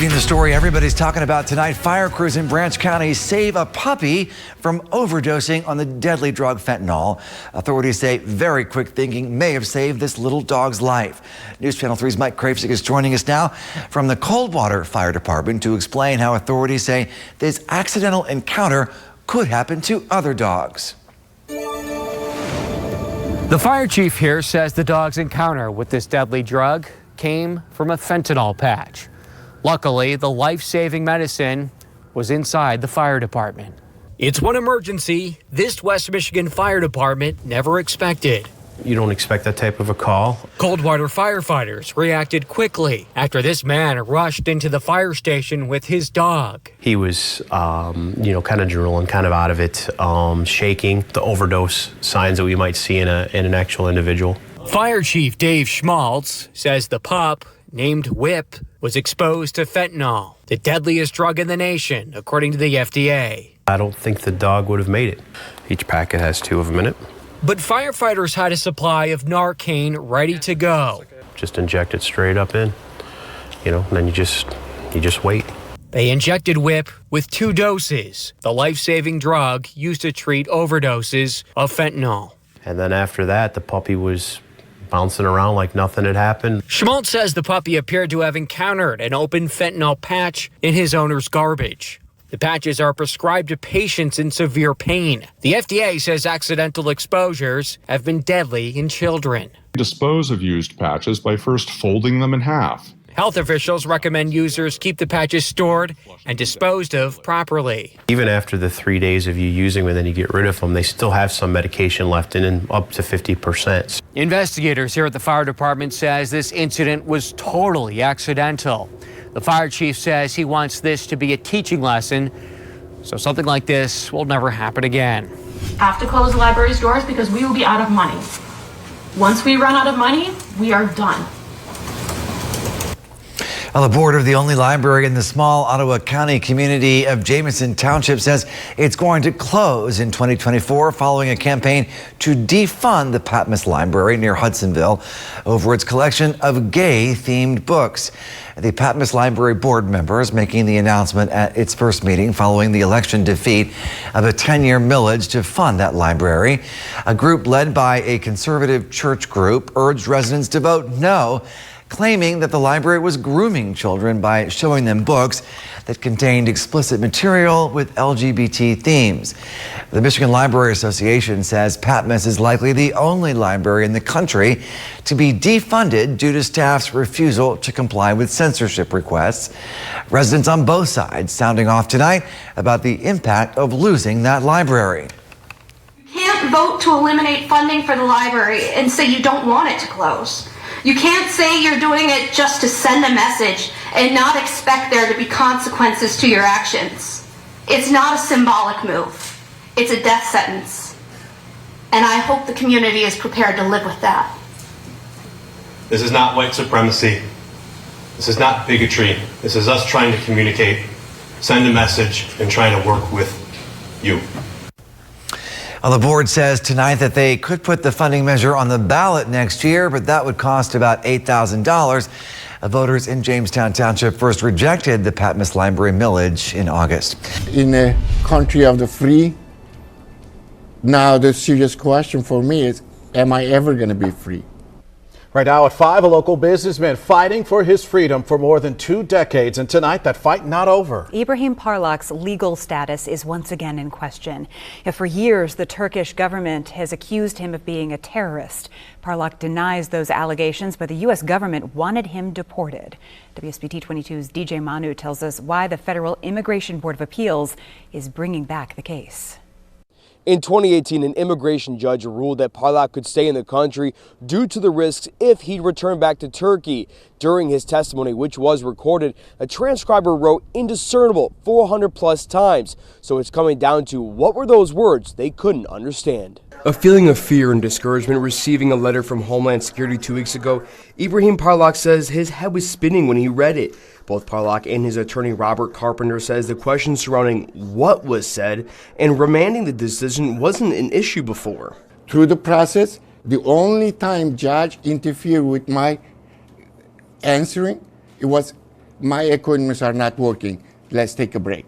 In the story everybody's talking about tonight, fire crews in Branch County save a puppy from overdosing on the deadly drug fentanyl. Authorities say very quick thinking may have saved this little dog's life. News Channel 3's Mike Krafsik is joining us now from the Coldwater Fire Department to explain how authorities say this accidental encounter could happen to other dogs. The fire chief here says the dog's encounter with this deadly drug came from a fentanyl patch. Luckily, the life-saving medicine was inside the fire department. It's one emergency this West Michigan Fire Department never expected. You don't expect that type of a call. Coldwater firefighters reacted quickly after this man rushed into the fire station with his dog. He was, kind of drooling, kind of out of it, shaking, the overdose signs that we might see in an actual individual. Fire Chief Dave Schmaltz says the pup, named Whip, was exposed to fentanyl, the deadliest drug in the nation, according to the FDA. I don't think the dog would have made it. Each packet has 2 of them in it. But firefighters had a supply of Narcan ready to go. Just inject it straight up in, and then you just wait. They injected Whip with 2 doses, the life-saving drug used to treat overdoses of fentanyl. And then after that, the puppy was bouncing around like nothing had happened. Schmaltz says the puppy appeared to have encountered an open fentanyl patch in his owner's garbage. The patches are prescribed to patients in severe pain. The FDA says accidental exposures have been deadly in children. Dispose of used patches by first folding them in half. Health officials recommend users keep the patches stored and disposed of properly. Even after the 3 days of you using them and then you get rid of them, they still have some medication left in and up to 50%. Investigators here at the fire department says this incident was totally accidental. The fire chief says he wants this to be a teaching lesson, so something like this will never happen again. Have to close the library's doors because we will be out of money. Once we run out of money, we are done. Well, the board of the only library in the small Ottawa County community of Jameson Township says it's going to close in 2024 following a campaign to defund the Patmos Library near Hudsonville over its collection of gay-themed books. The Patmos Library board members making the announcement at its first meeting following the election defeat of a 10-year millage to fund that library. A group led by a conservative church group urged residents to vote no, claiming that the library was grooming children by showing them books that contained explicit material with LGBT themes. The Michigan Library Association says Patmos is likely the only library in the country to be defunded due to staff's refusal to comply with censorship requests. Residents on both sides sounding off tonight about the impact of losing that library. You can't vote to eliminate funding for the library and say you don't want it to close. You can't say you're doing it just to send a message and not expect there to be consequences to your actions. It's not a symbolic move. It's a death sentence. And I hope the community is prepared to live with that. This is not white supremacy. This is not bigotry. This is us trying to communicate, send a message, and trying to work with you. Well, the board says tonight that they could put the funding measure on the ballot next year, but that would cost about $8,000. Voters in Jamestown Township first rejected the Patmos Library millage in August. In a country of the free, now the serious question for me is, am I ever going to be free? Right now at 5, a local businessman fighting for his freedom for more than 2 decades, and tonight that fight not over. Ibrahim Parlak's legal status is once again in question. For years, the Turkish government has accused him of being a terrorist. Parlak denies those allegations, but the U.S. government wanted him deported. WSBT 22's DJ Manu tells us why the Federal Immigration Board of Appeals is bringing back the case. In 2018, an immigration judge ruled that Parlak could stay in the country due to the risks if he'd return back to Turkey. During his testimony, which was recorded, a transcriber wrote indiscernible 400+ times. So it's coming down to what were those words they couldn't understand. A feeling of fear and discouragement receiving a letter from Homeland Security 2 weeks ago, Ibrahim Parlak says his head was spinning when he read it. Both Parlak and his attorney Robert Carpenter says the question surrounding what was said and remanding the decision wasn't an issue before. Through the process, the only time judge interfered with my answering, it was my equipments are not working. Let's take a break.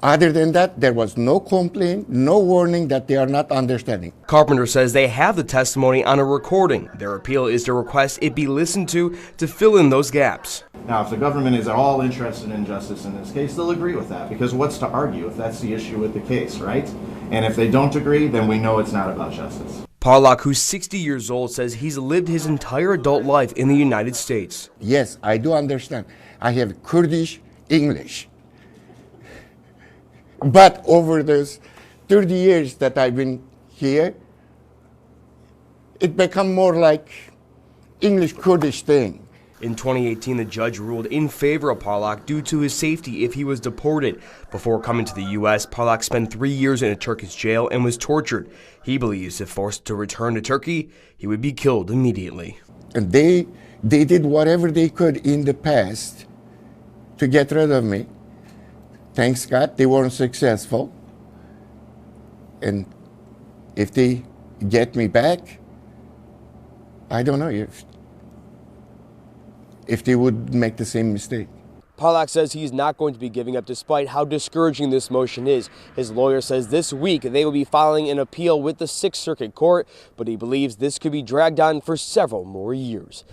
Other than that, there was no complaint, no warning that they are not understanding. Carpenter says they have the testimony on a recording. Their appeal is to request it be listened to fill in those gaps. Now, if the government is at all interested in justice in this case, they'll agree with that, because what's to argue if that's the issue with the case, right? And if they don't agree, then we know it's not about justice. Parlak, who's 60 years old, says he's lived his entire adult life in the United States. Yes, I do understand. I have Kurdish, English. But over those 30 years that I've been here, it become more like English-Kurdish thing. In 2018, the judge ruled in favor of Parlak due to his safety if he was deported. Before coming to the U.S., Parlak spent 3 years in a Turkish jail and was tortured. He believes if forced to return to Turkey, he would be killed immediately. And they did whatever they could in the past to get rid of me. Thanks God, they weren't successful. And if they get me back, I don't know if they would make the same mistake. Parlak says he's not going to be giving up despite how discouraging this motion is. His lawyer says this week they will be filing an appeal with the Sixth Circuit Court, but he believes this could be dragged on for several more years.